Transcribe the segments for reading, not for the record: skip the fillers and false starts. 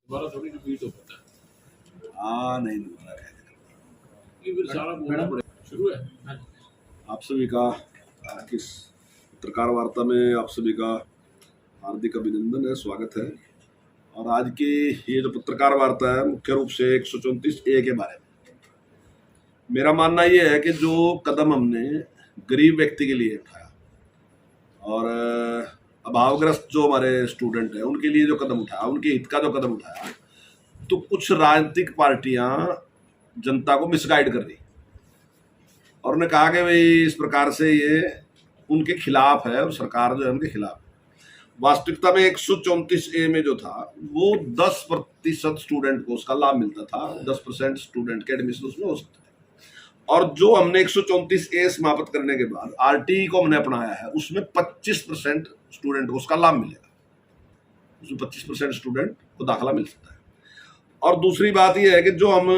दोबारा थोड़ी रिपीट हो पाता है। हाँ नहीं दोबारा ये फिर सारा बोलना पड़ेगा। शुरू है। आप सभी का आज की इस पत्रकार वार्ता में आप सभी का हार्दिक अभिनंदन है, स्वागत है। और आज की ये जो पत्रकार वार्ता है मुख्य रूप से 134A के बारे में। मेरा मानना ये है कि जो कदम हमने गरीब व्यक्ति के लिए उठाया और अभावग्रस्त जो हमारे स्टूडेंट हैं उनके लिए जो कदम उठाया, उनके हित का जो कदम उठाया, तो कुछ राजनीतिक पार्टियां जनता को मिसगाइड कर रही और उन्होंने कहा कि भाई इस प्रकार से ये उनके खिलाफ है और सरकार जो है उनके खिलाफ है। वास्तविकता में 134A में जो था वो 10% स्टूडेंट को उसका लाभ मिलता था, 10% स्टूडेंट के एडमिशन उसमें हो सकता है। और जो हमने 134A समाप्त करने के बाद RTE को हमने अपनाया है उसमें 25% स्टूडेंट को उसका लाभ मिलेगा, उसमें 25% स्टूडेंट को दाखिला मिल सकता है। और दूसरी बात यह है कि जो हम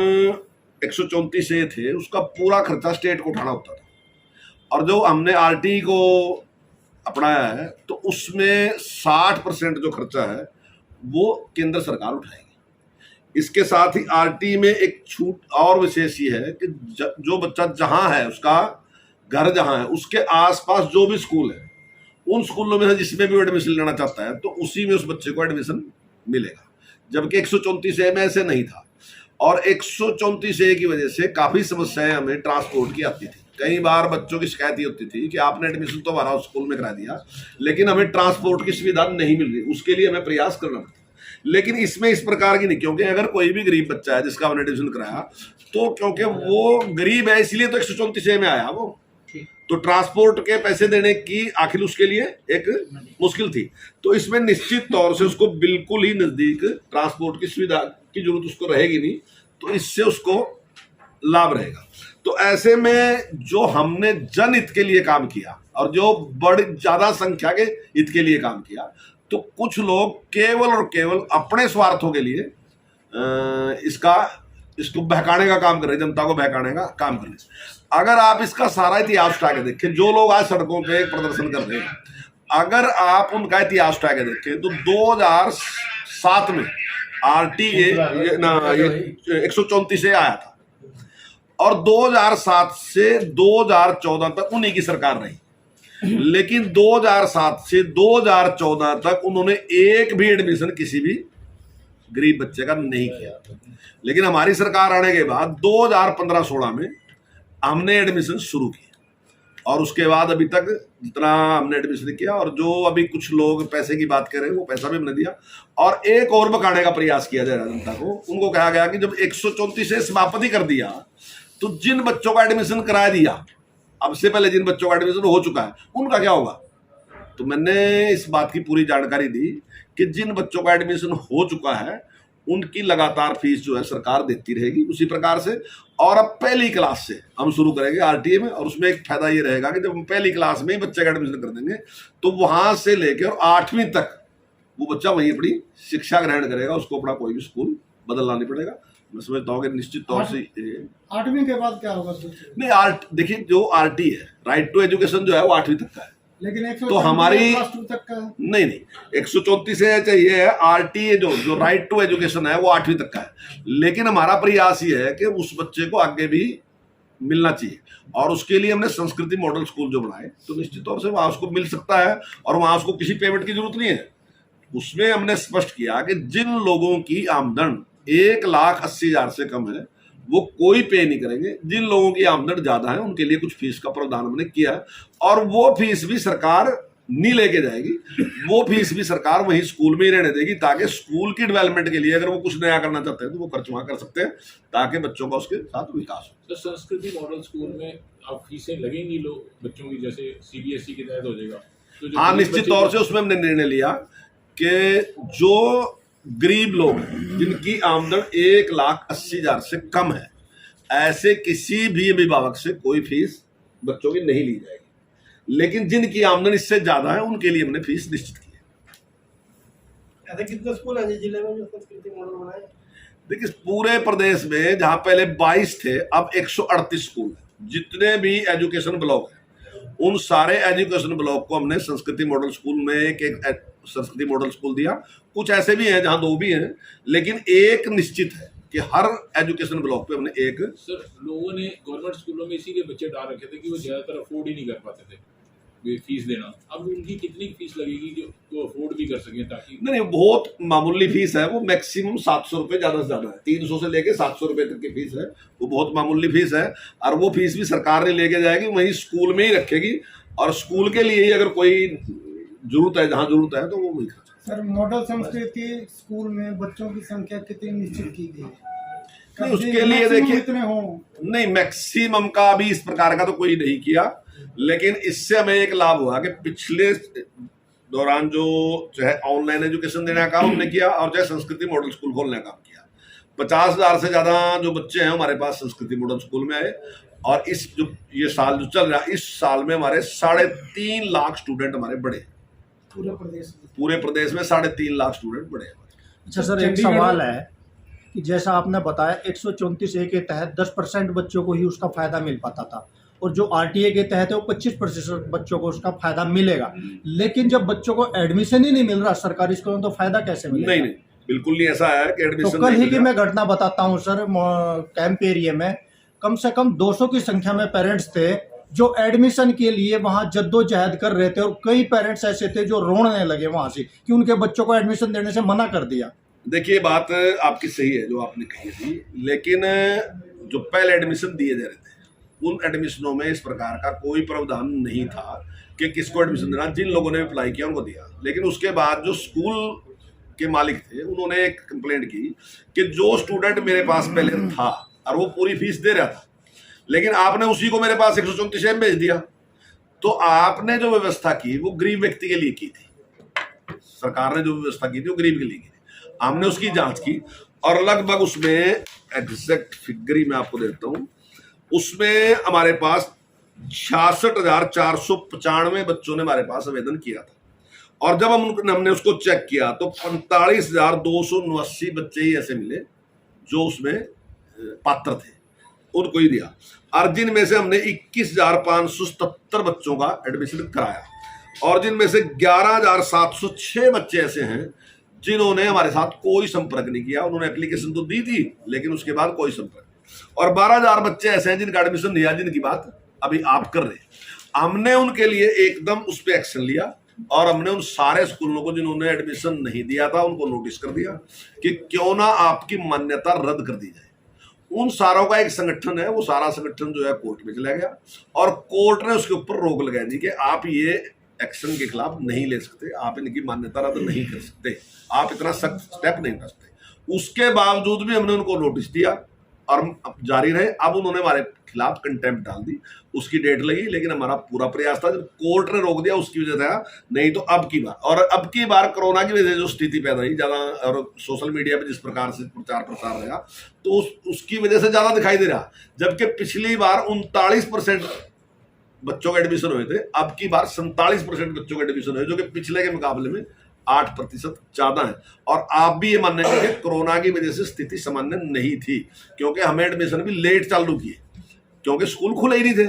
134A थे उसका पूरा खर्चा स्टेट को उठाना होता था, और जो हमने RTE को अपनाया है तो उसमें 60% जो खर्चा है वो केंद्र सरकार उठाएगी। इसके साथ ही RTE में एक छूट और विशेष ये है कि जो बच्चा जहां है, उसका घर जहां है, उसके आसपास जो भी स्कूल है उन स्कूलों में से जिसमें भी एडमिशन लेना चाहता है तो उसी में उस बच्चे को एडमिशन मिलेगा, जबकि 134A में ऐसे नहीं था। और 134A की वजह से काफी समस्याएं हमें ट्रांसपोर्ट की आती थी। कई बार बच्चों की शिकायत ये होती थी कि आपने एडमिशन तो हमारा स्कूल में करा दिया लेकिन हमें ट्रांसपोर्ट की सुविधा नहीं मिल रही, उसके लिए हमें प्रयास करना पड़ता। लेकिन इसमें इस प्रकार की नहीं, क्योंकि अगर कोई भी गरीब बच्चा है जिसका हमने एडमिशन कराया तो क्योंकि वो गरीब है इसलिए तो 134A में आया, वो तो ट्रांसपोर्ट के पैसे देने की आखिर उसके लिए एक मुश्किल थी। तो इसमें निश्चित तौर से उसको बिल्कुल ही नजदीक ट्रांसपोर्ट की सुविधा की जरूरत उसको रहेगी नहीं, तो इससे उसको लाभ रहेगा। तो ऐसे में जो हमने जनहित के लिए काम किया और जो बड़ी ज्यादा संख्या के हित के लिए काम किया, तो कुछ लोग केवल और केवल अपने स्वार्थों के लिए इसको बहकाने का काम कर रहे, जनता को बहकाने का काम कर रहे। अगर आप इसका सारा इतिहास उठा के देखें, जो लोग आज सड़कों पे प्रदर्शन कर रहे हैं, अगर आप उनका इतिहास उठा के देखें तो 2007 में RTE 134A आया था और 2007 से 2014 तक उन्हीं की सरकार रही। लेकिन 2007 से 2014 तक उन्होंने एक भी एडमिशन किसी भी गरीब बच्चे का नहीं किया। लेकिन हमारी सरकार आने के बाद 2015-16 में हमने एडमिशन शुरू की और उसके बाद अभी तक जितना हमने एडमिशन किया, और जो अभी कुछ लोग पैसे की बात कर रहे हैं वो पैसा भी हमने दिया। और एक और बकाने का प्रयास किया जा रहा है जनता को। उनको कहा गया कि जब 134A समाप्त ही कर दिया तो जिन बच्चों का एडमिशन करा दिया, अब से पहले जिन बच्चों का एडमिशन हो चुका है उनका क्या होगा। तो मैंने इस बात की पूरी जानकारी दी कि जिन बच्चों का एडमिशन हो चुका है उनकी लगातार फीस जो है सरकार देती रहेगी उसी प्रकार से। और अब पहली क्लास से हम शुरू करेंगे RTE में, और उसमें एक फायदा ये रहेगा कि जब हम पहली क्लास में ही बच्चे का एडमिशन कर देंगे तो वहां से लेकर 8वीं तक वो बच्चा वहीं अपनी शिक्षा ग्रहण करेगा, उसको अपना कोई भी स्कूल बदलना नहीं पड़ेगा। मैं समझता हूँ कि निश्चित तौर से 8वीं के बाद क्या होगा? नहीं, देखिए जो RTE है, राइट टू एजुकेशन जो है वो 8वीं तक का है, लेकिन तो हमारी तक का नहीं 134A चाहिए है। RTE जो राइट टू एजुकेशन है वो 8वीं तक का है। लेकिन हमारा प्रयास ये है कि उस बच्चे को आगे भी मिलना चाहिए, और उसके लिए हमने संस्कृति मॉडल स्कूल जो बनाए तो निश्चित तौर से वहां उसको मिल सकता है और वहां उसको किसी पेमेंट की जरूरत नहीं है। उसमें हमने स्पष्ट किया कि जिन लोगों की आमदन 1,80,000 से कम है वो कोई पे नहीं करेंगे, जिन लोगों की आमदन ज्यादा है उनके लिए कुछ फीस का प्रावधान हमने किया है, और वो फीस भी सरकार नहीं लेके जाएगी, वो फीस भी सरकार वहीं स्कूल में ही रहने देगी, ताकि स्कूल की डेवलपमेंट के लिए अगर वो कुछ नया करना चाहते हैं तो वो खर्च वहां कर सकते हैं, ताकि बच्चों का उसके साथ विकास हो। तो संस्कृति मॉडल स्कूल में अब फीसें लगेंगी लोग बच्चों की, जैसे CBSE के तहत हो जाएगा तो हाँ, निश्चित तौर से उसमें हमने निर्णय लिया कि जो गरीब लोग जिनकी आमदन 1,80,000 से कम है, ऐसे किसी भी अभिभावक से कोई फीस बच्चों की नहीं ली जाएगी। लेकिन जिनकी आमदन इससे ज्यादा है उनके लिए हमने फीस निश्चित की है। ऐसे कितने स्कूल है जिले में जो संस्कृति मॉडल बनाए? देखिए पूरे प्रदेश में जहां पहले 22 थे अब 138 स्कूल है। जितने भी एजुकेशन ब्लॉक है उन सारे एजुकेशन ब्लॉक को हमने संस्कृति मॉडल स्कूल में एक संस्कृति मॉडल स्कूल दिया। कुछ ऐसे भी हैं जहां 2 भी हैं, लेकिन एक निश्चित है कि हर एजुकेशन ब्लॉक पे हमने एक। सर लोगों ने गवर्नमेंट स्कूलों में इसी के बच्चे डाल रखे थे कि वो ज़्यादातर अफोर्ड ही नहीं कर पाते थे फीस देना। अब उनकी कितनी फीस लगेगी जो वो अफोर्ड भी कर सकें? ताकि नहीं, बहुत मामूली फीस है वो, मैक्सिमम 700 रुपये ज़्यादा से ज़्यादा है, 300 से लेके 700 रुपये तक की फीस है। वो बहुत मामूली फीस है और वो फीस भी सरकार ने लेके जाएगी, वहीं स्कूल में ही रखेगी और स्कूल के लिए ही अगर कोई जरूरत है, जहाँ जरूरत है तो वो वही खर्च। सर मॉडल संस्कृति स्कूल में बच्चों की संख्या कितनी निश्चित की गई है? नहीं, उसके लिए देखिए कितने हों? नहीं, मैक्सिमम का अभी इस प्रकार का तो कोई नहीं किया, लेकिन इससे हमें एक लाभ हुआ कि पिछले दौरान जो चाहे ऑनलाइन एजुकेशन देने का काम हमने किया और चाहे संस्कृति मॉडल स्कूल खोलने का काम किया, 50,000 से ज्यादा जो बच्चे हैं हमारे पास संस्कृति मॉडल स्कूल में आए। और इस जो ये साल जो चल रहा है, इस साल में हमारे 3.5 लाख स्टूडेंट हमारे बढ़े, पूरे प्रदेश में 3.5 लाख स्टूडेंट बढ़े। अच्छा सर, एक सवाल है कि जैसा आपने बताया 134A के तहत 10% बच्चों को ही उसका फायदा मिल पाता था और जो RTA के तहत है वो 25% बच्चों को उसका फायदा मिलेगा, लेकिन जब बच्चों को एडमिशन ही नहीं मिल रहा सरकारी स्कूलों में तो फायदा कैसे मिलेगा? नहीं, बिल्कुल नहीं ऐसा है कि एडमिशन। तो कल ही की मैं घटना बताता हूँ सर, कैंप एरिया में कम से कम 200 की संख्या में पेरेंट्स थे जो एडमिशन के लिए वहाँ जद्दोजहद कर रहे थे और कई पेरेंट्स ऐसे थे जो रोने लगे वहाँ से कि उनके बच्चों को एडमिशन देने से मना कर दिया। देखिए, बात आपकी सही है जो आपने कही थी, लेकिन जो पहले एडमिशन दिए जा रहे थे उन एडमिशनों में इस प्रकार का कोई प्रावधान नहीं था कि किसको एडमिशन देना। जिन लोगों ने अप्लाई किया उनको दिया, लेकिन उसके बाद जो स्कूल के मालिक थे उन्होंने एक कंप्लेंट की कि जो स्टूडेंट मेरे पास पहले था और वो पूरी फीस दे रहा था, लेकिन आपने उसी को मेरे पास 134 में भेज दिया, तो आपने जो व्यवस्था की वो गरीब व्यक्ति के लिए की थी। सरकार ने जो व्यवस्था की थी वो गरीब के लिए की थी। हमने उसकी जांच की और लगभग उसमें एग्जैक्ट फिगर मैं आपको देता हूं, उसमें हमारे पास 66,495 बच्चों ने हमारे पास आवेदन किया था और जब हमने उसको चेक किया तो 45,279 बच्चे ही ऐसे मिले जो उसमें पात्र थे, उनको ही दिया। और जिनमें से हमने 21,577 बच्चों का एडमिशन कराया और जिनमें से 11,706 बच्चे ऐसे हैं जिन्होंने हमारे साथ कोई संपर्क नहीं किया। उन्होंने एप्लीकेशन तो दी थी लेकिन उसके बाद कोई संपर्क, और 12,000 बच्चे ऐसे हैं जिनका एडमिशन नहीं, जिनकी बात अभी आप कर रहे हैं। हमने उनके लिए एकदम उस पर एक्शन लिया और हमने उन सारे स्कूलों को जिन्होंने एडमिशन नहीं दिया था उनको नोटिस कर दिया कि क्यों ना आपकी मान्यता रद्द कर दी जाए। उन सारों का एक संगठन है, वो सारा संगठन जो है कोर्ट में चला गया और कोर्ट ने उसके ऊपर रोक लगा दी कि आप ये एक्शन के खिलाफ नहीं ले सकते, आप इनकी मान्यता रद्द नहीं कर सकते, आप इतना सख्त स्टेप नहीं उठा सकते। उसके बावजूद भी हमने उनको नोटिस दिया और जारी रहे। अब उन्होंने हमारे खिलाफ कंटेम्प्ट डाल दी, उसकी डेट लगी, लेकिन हमारा पूरा प्रयास था, जब कोर्ट ने रोक दिया उसकी वजह था, नहीं तो अब की बार। और अब की बार कोरोना की वजह से जो स्थिति पैदा हुई ज्यादा और सोशल मीडिया पे जिस प्रकार से प्रचार प्रसार रहा तो उसकी वजह से ज्यादा दिखाई दे रहा, जबकि पिछली बार 39% बच्चों के एडमिशन हुए थे, अब की बार 47% बच्चों के एडमिशन हुए, जो कि पिछले के मुकाबले में 8% ज्यादा है। और आप भी ये मानने कि कोरोना की वजह से स्थिति सामान्य नहीं थी, क्योंकि हमें एडमिशन भी लेट चालू किए क्योंकि स्कूल खुले ही नहीं थे,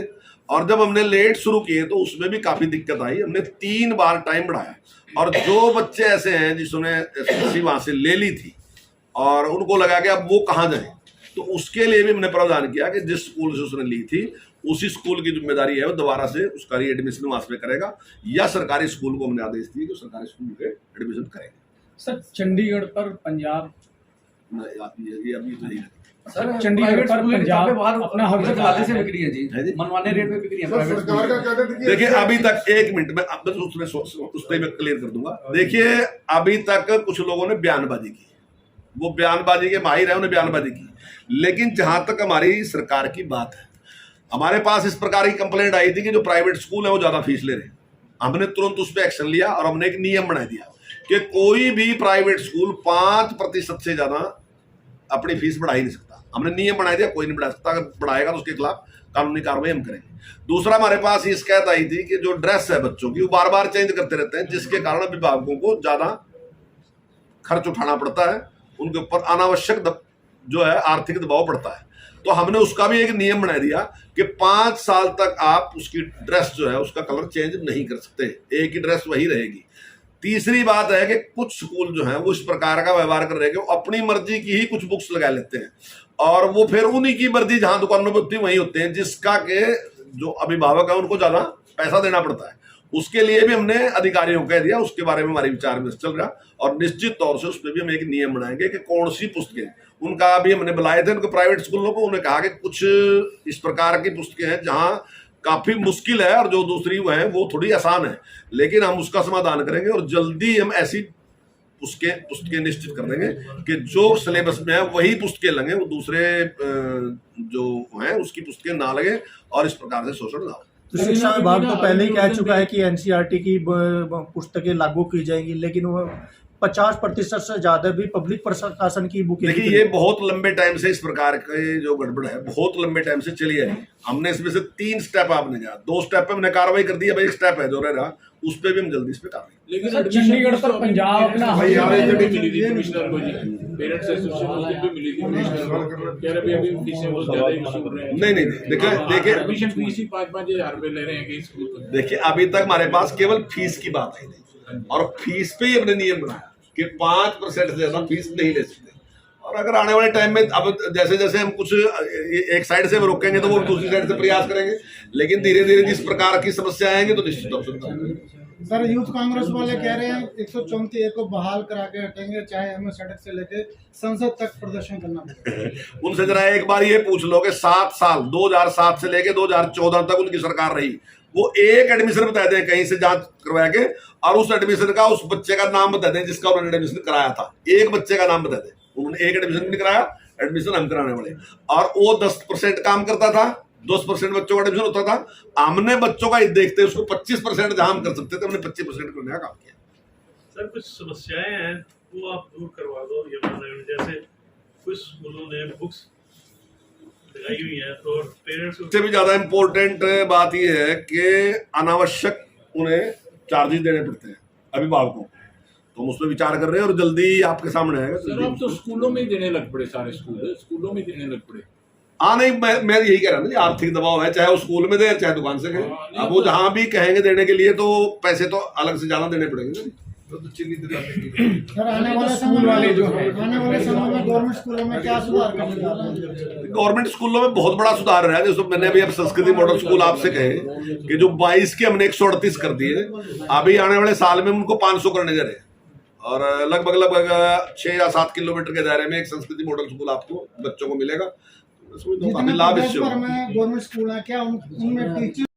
और जब हमने लेट शुरू किए तो उसमें भी काफी दिक्कत आई। हमने 3 बार टाइम बढ़ाया और जो बच्चे ऐसे हैं जिसने एसएससी वहां से ले ली थी और उनको लगा कि अब वो कहाँ जाए, तो उसके लिए भी हमने प्रावधान किया कि जिस स्कूल से उसने ली थी उसी स्कूल की जिम्मेदारी है वो दोबारा से उसका रीएडमिशन वहां से करेगा, या सरकारी स्कूल को हमने आदेश दिए कि सरकारी स्कूल के एडमिशन करेंगे। सर चंडीगढ़ पर पंजाब ये अभी नहीं सर चंडीगढ़ पर पंजाब अपना हक जताने से बिक्री है जी, मनमाने रेट पे बिक्री है प्राइवेट स्कूल। देखिए अभी तक 1 मिनट में उसमें मैं क्लियर कर दूंगा। देखिए अभी तक कुछ लोगों ने बयानबाजी की, वो बयानबाजी के माहिर है, उन्हें बयानबाजी की, लेकिन जहां तक हमारी सरकार की बात है, हमारे पास इस प्रकार की कंप्लेंट आई थी कि जो प्राइवेट स्कूल है वो ज्यादा फीस ले रहे हैं। हमने तुरंत उस पर एक्शन लिया और हमने एक नियम बना दिया कि कोई भी प्राइवेट स्कूल 5% से ज्यादा अपनी फीस बढ़ा ही नहीं सकता। हमने नियम बना दिया, कोई नहीं बढ़ा सकता, अगर बढ़ाएगा तो उसके खिलाफ कानूनी कार्रवाई हम करेंगे। दूसरा, हमारे पास ये शिकायत आई थी कि जो ड्रेस है बच्चों की वो बार बार चेंज करते रहते हैं, जिसके कारण अभिभावकों को ज्यादा खर्च उठाना पड़ता है, उनके ऊपर अनावश्यक जो है आर्थिक दबाव पड़ता है। तो हमने उसका भी एक नियम बना दिया कि 5 साल तक आप उसकी ड्रेस जो है उसका कलर चेंज नहीं कर सकते, एक ही ड्रेस वही रहेगी। तीसरी बात है कि कुछ स्कूल जो है वो इस प्रकार का व्यवहार कर रहे हैं कि वो अपनी मर्जी की ही कुछ बुक्स लगा लेते हैं और वो फिर उन्हीं की मर्जी जहां दुकानों पर होती है वहीं होते हैं, जिसका के जो अभिभावक है उनको ज्यादा पैसा देना पड़ता है। उसके लिए भी हमने अधिकारियों को कह दिया, उसके बारे में हमारी विचार विमर्श चल रहा और निश्चित तौर से उस पर भी हम एक नियम बनाएंगे कि कौन सी पुस्तकें, उनका भी हमने बुलाए थे उनको प्राइवेट स्कूलों को, उन्होंने कहा कि कुछ इस प्रकार की पुस्तकें हैं जहां काफी मुश्किल है और जो दूसरी वो है वो थोड़ी आसान है, लेकिन हम उसका समाधान करेंगे और जल्दी हम ऐसी पुस्तकें निश्चित कर देंगे कि जो सिलेबस में है वही पुस्तकें लगे, वो दूसरे जो है उसकी पुस्तकें ना लगे और इस प्रकार से शोषण ना हो। तो शिक्षा विभाग तो पहले ही कह चुका है कि एनसीईआरटी की पुस्तकें लागू की जाएंगी, लेकिन वो 50% से ज्यादा भी पब्लिक प्रशासन की बुकें। देखिए ये बहुत लंबे टाइम से इस प्रकार के जो गड़बड़ है बहुत लंबे टाइम से चली आई। हमने इसमें से 3 स्टेप आपने कहा, 2 स्टेप पे हमने कार्रवाई कर दी, अब 1 स्टेप है जो रह रहा उस पे भी हम जल्दी इस पे कार्रवाई। लेकिन सर, चंडीगढ़ पर पंजाब अपना मिली थी कमिश्नर को जी, पेरेंट्स एसोसिएशन भी मिली थी कमिश्नर को, कह रहे अभी फीसें बहुत ज्यादा ही वसूल रहे हैं। नहीं देखिए एडमिशन फीस ही 5-5 हजार रुपए ले रहे हैं कई स्कूल पर। देखिए अभी तक हमारे पास केवल फीस की बात आई थी और फीस पे ही हमने नियम बनाया कि 5% से ज्यादा फीस नहीं ले सकते। और अगर आने वाले टाइम में अब जैसे जैसे हम कुछ एक साइड से रोकेंगे तो वो दूसरी साइड से प्रयास करेंगे, लेकिन धीरे धीरे जिस प्रकार की समस्या आएंगी तो निश्चित तौर से। सर यूथ कांग्रेस वाले कह रहे हैं 134A को बहाल करा के हटेंगे, चाहे हमें सड़क से लेके संसद तक प्रदर्शन करना पड़े। उनसे जरा एक बार ये पूछ लो कि 7 साल 2007 से लेके 2014 तक उनकी सरकार रही, वो एक एडमिशन बता दें कहीं से जांच करवा के और उस एडमिशन का उस बच्चे का नाम बता दें जिसका उन्होंने एडमिशन कराया था, एक बच्चे का नाम बता दें। उन्होंने एक एडमिशन नहीं कराया, एडमिशन हम कराने वाले, और वो 10% काम करता था, 10% बच्चों का एडमिशन होता था। हमने बच्चों का देखते उसको 25% जहां हम कर सकते थे हमने 25% करने का काम किया। सर कुछ समस्याएं हैं वो आप दूर करवा दो, ये जैसे कुछ स्कूलों ने बुक्स लगाई हुई है तो पेरेंट्स सबसे भी ज्यादा इम्पोर्टेंट बात यह है कि अनावश्यक उन्हें चार्जेस देने पड़ते हैं अभिभावकों, तो हम उस पर विचार कर रहे हैं और जल्दी आपके सामने आएगा। सर अब तो स्कूलों में ही देने लग पड़े, सारे स्कूलों में देने लग पड़े। हाँ नहीं मैं यही कह रहा हूँ, आर्थिक दबाव है, चाहे वो स्कूल में दे चाहे दुकान से कहे, अब वो जहाँ भी कहेंगे देने के लिए तो पैसे तो अलग से ज्यादा देने पड़ेंगे। सर आने वाले समय में गवर्नमेंट स्कूलों में क्या सुधार करने जा रहे हैं? गवर्नमेंट स्कूलों में बहुत बड़ा सुधार रहा है। जैसे मैंने अभी अब संस्कृति मॉडल स्कूल आपसे कहे कि जो 22 के हमने 138 कर दिए, अभी आने वाले साल में उनको 500 करने जा रहे हैं और लगभग 6 या 7 किलोमीटर के दायरे में एक संस्कृति मॉडल स्कूल आपको बच्चों को मिलेगा। जितने लाभ गवर्नमेंट स्कूल है क्या उनमें टीचर